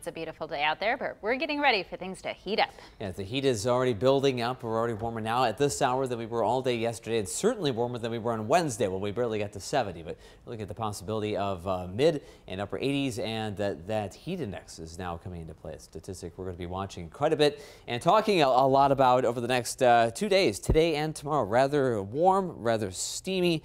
It's a beautiful day out there, but we're getting ready for things to heat up. Yeah, the heat is already building up. We're already warmer now at this hour than we were all day yesterday, and certainly warmer than we were on Wednesday when we barely got to 70. But look at the possibility of mid and upper 80s, and that heat index is now coming into play. A statistic we're going to be watching quite a bit and talking a lot about over the next 2 days, today and tomorrow. Rather warm, rather steamy,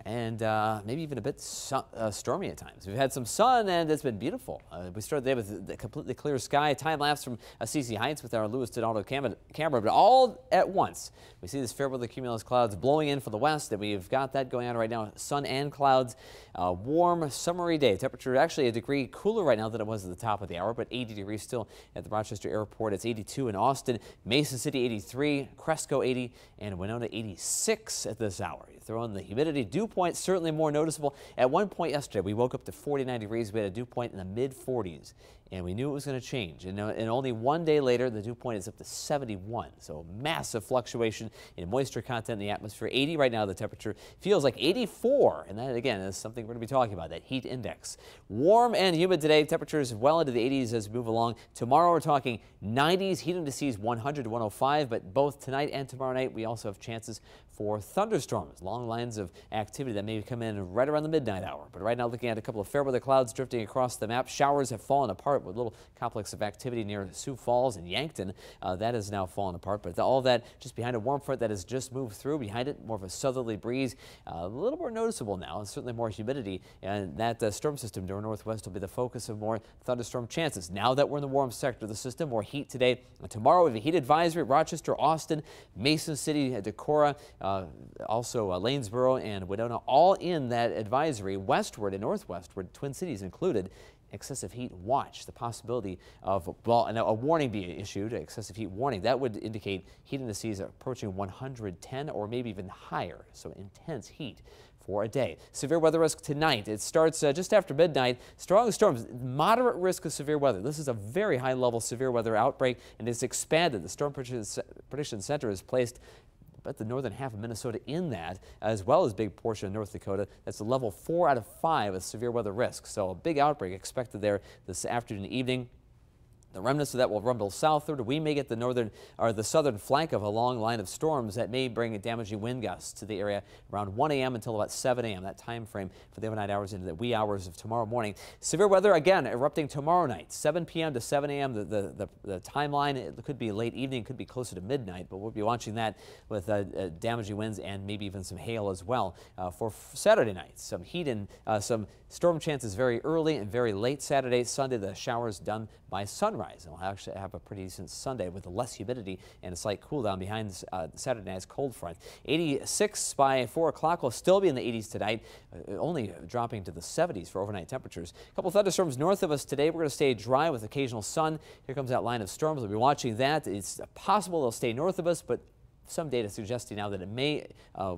and maybe even a bit stormy at times. We've had some sun and it's been beautiful. We started the day with a completely clear sky. Time lapse from CC Heights with our Lewis Donaldo camera, but all at once we see this fair weather cumulus clouds blowing in from the west, and we've got that going on right now. Sun and clouds. Warm, summery day. Temperature actually a degree cooler right now than it was at the top of the hour, but 80 degrees still at the Rochester Airport. It's 82 in Austin, Mason City 83, Cresco 80, and Winona 86 at this hour. You throw in the humidity, dew point certainly more noticeable. At one point yesterday, we woke up to 49 degrees. We had a dew point in the mid 40s, and we knew it was going to change. And only one day later, the dew point is up to 71. So massive fluctuation in moisture content in the atmosphere. 80 right now, the temperature feels like 84. And that, again, is something we're going to be talking about, that heat index. Warm and humid today. Temperatures well into the 80s as we move along. Tomorrow, we're talking 90s, heat indices 100 to 105. But both tonight and tomorrow night, we also have chances for thunderstorms. Long lines of activity that may come in right around the midnight hour. But right now, looking at a couple of fair weather clouds drifting across the map. Showers have fallen apart with a little complex of activity near Sioux Falls and Yankton. That has now fallen apart. But all that just behind a warm front that has just moved through. Behind it, more of a southerly breeze. A little more noticeable now, and certainly more humidity. And that storm system to our northwest will be the focus of more thunderstorm chances. Now that we're in the warm sector of the system, more heat today. Tomorrow, we have a heat advisory at Rochester, Austin, Mason City, Decorah, also Lanesboro and Winona, all in that advisory. Westward and northwestward, Twin Cities included. Excessive heat watch, the possibility of a warning being issued, excessive heat warning. That would indicate heat indices approaching 110 or maybe even higher. So intense heat for a day. Severe weather risk tonight. It starts just after midnight. Strong storms, moderate risk of severe weather. This is a very high level severe weather outbreak, and it's expanded. The Storm Prediction Center is placed but the northern half of Minnesota in that, as well as a big portion of North Dakota. That's a level 4 out of 5 of severe weather risk. So a big outbreak expected there this afternoon and evening. The remnants of that will rumble southward. We may get the northern or the southern flank of a long line of storms that may bring damaging wind gusts to the area around 1 a.m. until about 7 a.m. That time frame for the overnight hours into the wee hours of tomorrow morning. Severe weather again erupting tomorrow night, 7 p.m. to 7 a.m. The timeline, it could be late evening, could be closer to midnight, but we'll be watching that with damaging winds and maybe even some hail as well for Saturday night. Some heat and some storm chances very early and very late Saturday. Sunday, the showers done by sunrise. And we'll actually have a pretty decent Sunday with less humidity and a slight cool down behind Saturday night's cold front. 86 by 4 o'clock. Will still be in the 80s tonight, only dropping to the 70s for overnight temperatures. A couple of thunderstorms north of us today. We're going to stay dry with occasional sun. Here comes that line of storms. We'll be watching that. It's possible they'll stay north of us, but some data suggesting now that it may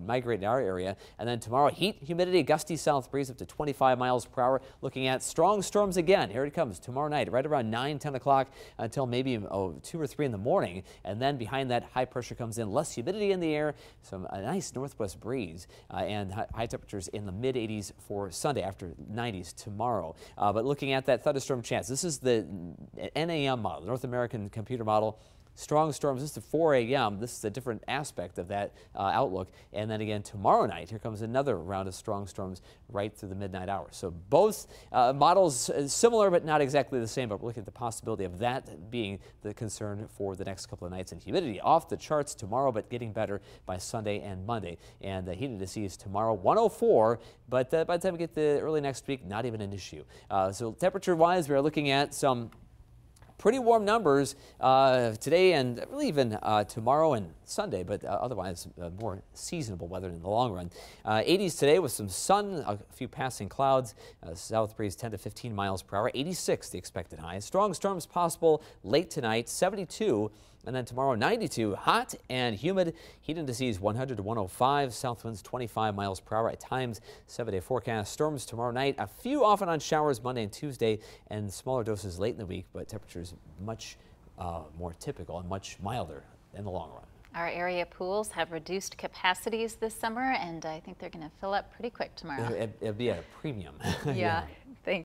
migrate in our area. And then tomorrow, heat, humidity, gusty south breeze up to 25 miles per hour. Looking at strong storms again. Here it comes tomorrow night, right around 9, 10 o'clock until maybe 2 or 3 in the morning. And then behind that, high pressure comes in, less humidity in the air, a nice northwest breeze, and high temperatures in the mid 80s for Sunday after 90s tomorrow. But looking at that thunderstorm chance, this is the NAM model, the North American Computer Model. Strong storms, this is 4 a.m. This is a different aspect of that outlook. And then again, tomorrow night, here comes another round of strong storms right through the midnight hour. So both models similar, but not exactly the same. But we're looking at the possibility of that being the concern for the next couple of nights. And humidity off the charts tomorrow, but getting better by Sunday and Monday. And the heat indices tomorrow, 104. But by the time we get to early next week, not even an issue. So temperature-wise, we are looking at some pretty warm numbers today and really even tomorrow and Sunday, but otherwise more seasonable weather in the long run. 80s today with some sun, a few passing clouds, south breeze 10 to 15 miles per hour. 86 the expected high. Strong storms possible late tonight, 72. And then tomorrow, 92, hot and humid. Heat indices 100 to 105. South winds 25 miles per hour at times. 7-day forecast. Storms tomorrow night. A few off and on showers Monday and Tuesday, and smaller doses late in the week, but temperatures much more typical and much milder in the long run. Our area pools have reduced capacities this summer, and I think they're going to fill up pretty quick tomorrow. It'll be at a premium. Yeah. Yeah.